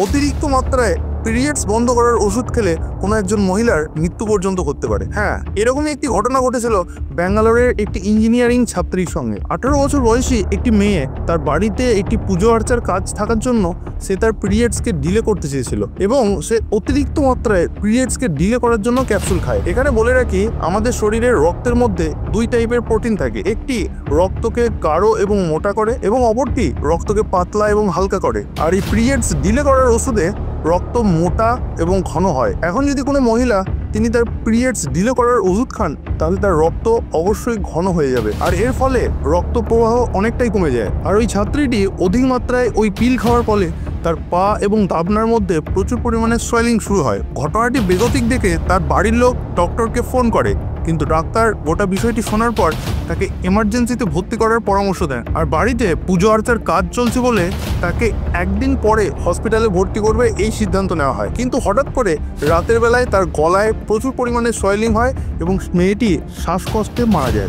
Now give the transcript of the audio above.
অতিরিক্ত মাত্রায় পিরিয়ডস বন্ধ করার ওষুধ খেলে কোনো একজন মহিলার মৃত্যু পর্যন্ত করতে পারে। হ্যাঁ, এরকমই একটি ঘটনা ঘটেছিল ব্যাঙ্গালোরের একটি ইঞ্জিনিয়ারিং ছাত্রীর সঙ্গে। 18 বছর বয়সী একটি মেয়ে তার বাড়িতে একটি পুজো আর্চার কাজ থাকার জন্য সে তার পিরিয়ডসকে ডিলে করতে চেয়েছিল এবং সে অতিরিক্ত মাত্রায় পিরিয়ডসকে ডিলে করার জন্য ক্যাপসুল খায়। এখানে বলে রাখি, আমাদের শরীরের রক্তের মধ্যে দুই টাইপের প্রোটিন থাকে। একটি রক্তকে গাঢ় এবং মোটা করে এবং অপরটি রক্তকে পাতলা এবং হালকা করে। আর এই পিরিয়ডস ডিলে করার ওষুধে রক্ত মোটা এবং ঘন হয়। এখন যদি কোনো মহিলা তিনি তার পিরিয়ডস ডিলে করার ওষুধ খান, তাহলে তার রক্ত অবশ্যই ঘন হয়ে যাবে আর এর ফলে রক্ত প্রবাহ অনেকটাই কমে যায়। আর ওই ছাত্রীটি অধিক মাত্রায় ওই পিল খাওয়ার ফলে তার পা এবং দাবনার মধ্যে প্রচুর পরিমাণে সোয়েলিং শুরু হয়। ঘটনাটি বেগতিক দেখে তার বাড়ির লোক ডক্টরকে ফোন করে, কিন্তু ডাক্তার গোটা বিষয়টি শোনার পর তাকে এমার্জেন্সিতে ভর্তি করার পরামর্শ দেন। আর বাড়িতে পুজো আর্চার কাজ চলছে বলে তাকে একদিন পরে হসপিটালে ভর্তি করবে এই সিদ্ধান্ত নেওয়া হয়। কিন্তু হঠাৎ করে রাতের বেলায় তার গলায় প্রচুর পরিমাণে সোয়েলিং হয় এবং মেয়েটি শ্বাসকষ্টে মারা যায়।